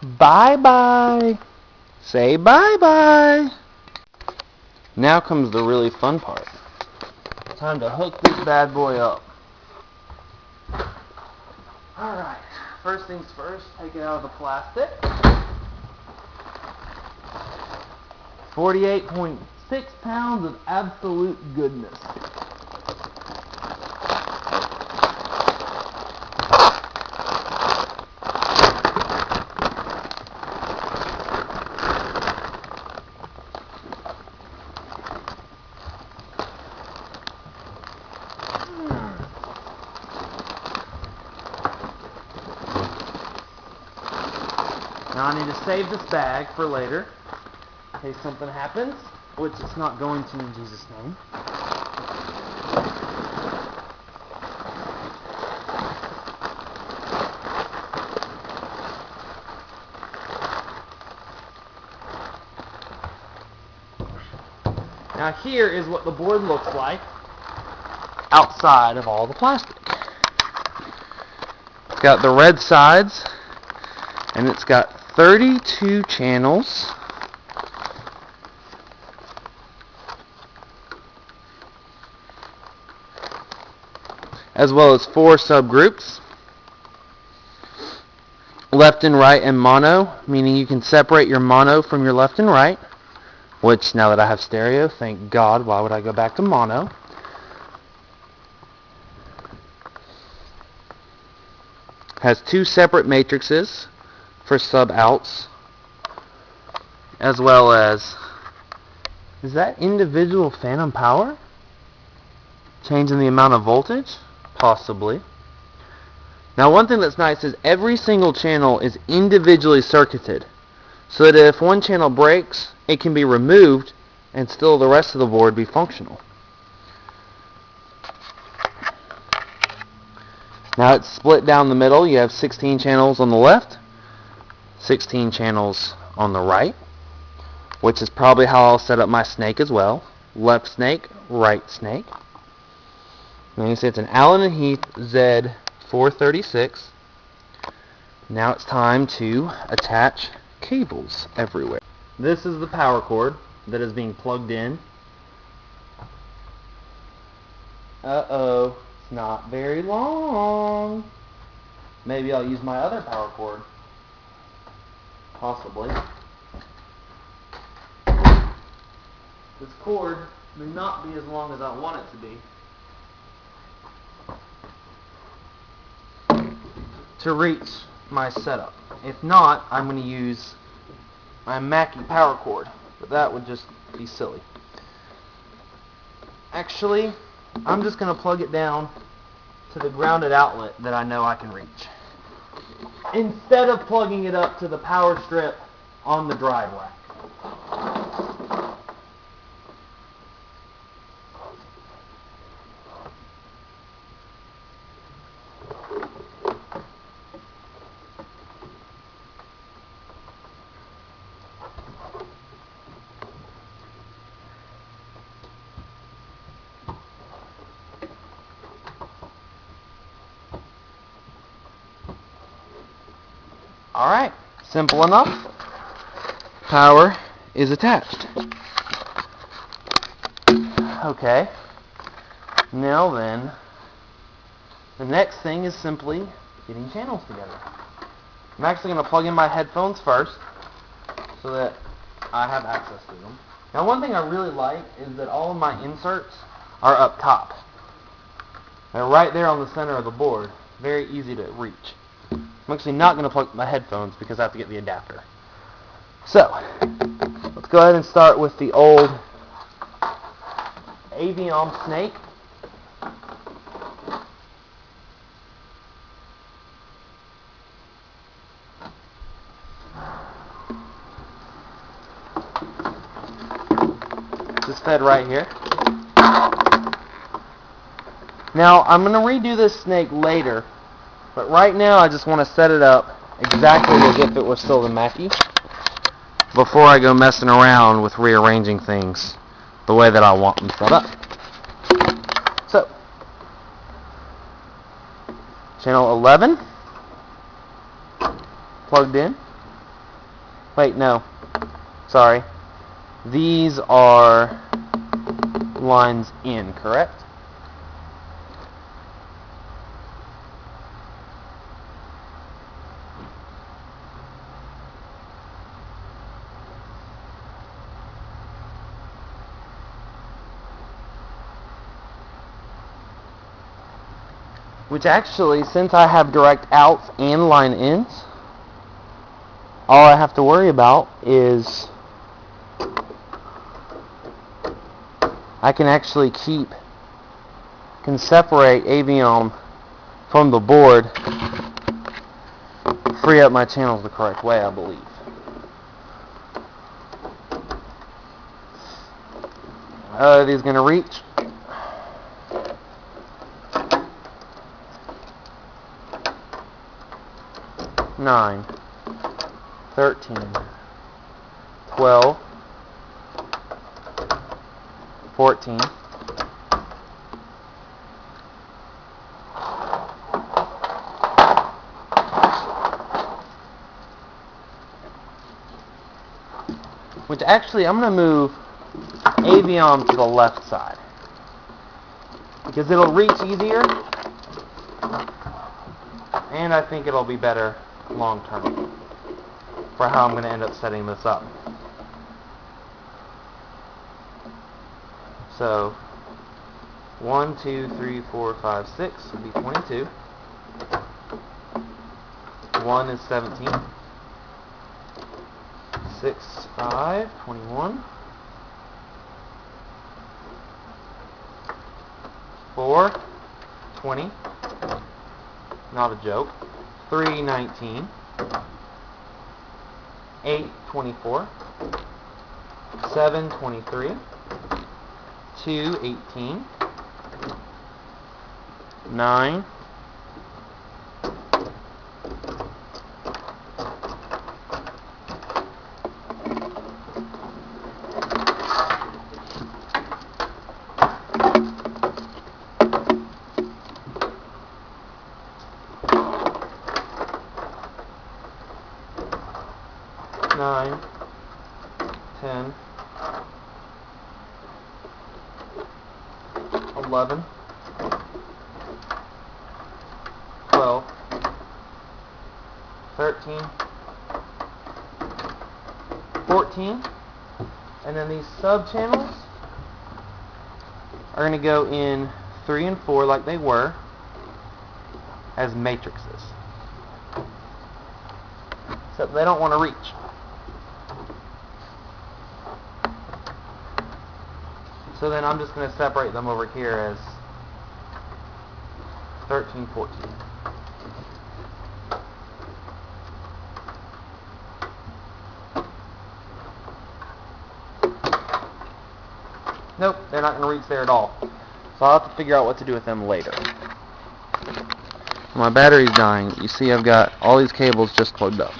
Bye-bye. Say bye-bye. Now comes the really fun part. Time to hook this bad boy up. Alright, first things first, take it out of the plastic. 48.6 pounds of absolute goodness. Now I need to save this bag for later, in case something happens, which it's not going to in Jesus' name. Now here is what the board looks like outside of all the plastic. It's got the red sides, and it's got 32 channels, as well as 4 subgroups, left and right and mono, meaning you can separate your mono from your left and right, which now that I have stereo, thank God, why would I go back to mono? Has 2 separate matrices for sub-outs, as well as, is that individual phantom power? Changing the amount of voltage? Possibly. Now one thing that's nice is every single channel is individually circuited, so that if one channel breaks, it can be removed and still the rest of the board be functional. Now it's split down the middle. You have 16 channels on the left, 16 channels on the right, which is probably how I'll set up my snake as well. Left snake, right snake. And you see it's an Allen and Heath ZED4360. Now it's time to attach cables everywhere. This is the power cord that is being plugged in. Uh-oh, it's not very long. Maybe I'll use my other power cord. Possibly. This cord may not be as long as I want it to be to reach my setup. If not, I'm going to use my Mackie power cord, but that would just be silly. Actually, I'm just going to plug it down to the grounded outlet that I know I can reach, instead of plugging it up to the power strip on the drive rack. Alright, simple enough. Power is attached. Okay, now then, the next thing is simply getting channels together. I'm actually going to plug in my headphones first so that I have access to them. Now one thing I really like is that all of my inserts are up top. They're right there on the center of the board. Very easy to reach. I'm actually not going to plug my headphones because I have to get the adapter. So, let's go ahead and start with the old Aviom snake. This fed right here. Now, I'm going to redo this snake later. But right now, I just want to set it up exactly as if it was still the Mackie before I go messing around with rearranging things the way that I want them set up. So, channel 11 plugged in. Wait, no. Sorry. These are lines in, correct? Which actually, since I have direct outs and line ins, all I have to worry about is I can actually can separate Aviom from the board, free up my channels the correct way, I believe. Are these going to reach? Nine, 13, 12, 14, 'Which actually, I'm going to move Aviom to the left side, because it'll reach easier, and I think it'll be better long term for how I'm going to end up setting this up. So 1, 2, 3, 4, 5, 6 would be 22. 1 is 17. 6, 5, 21. 4, 20. Not a joke. 3, 19. 8, 24. 7, 23. 2, 18. 9. 9, 10, 11, 12, 13, 14, and then these sub-channels are going to go in 3 and 4 like they were as matrices. Except they don't want to reach. So then I'm just going to separate them over here as 13, 14. Nope, they're not going to reach there at all. So I'll have to figure out what to do with them later. My battery's dying. You see I've got all these cables just plugged up.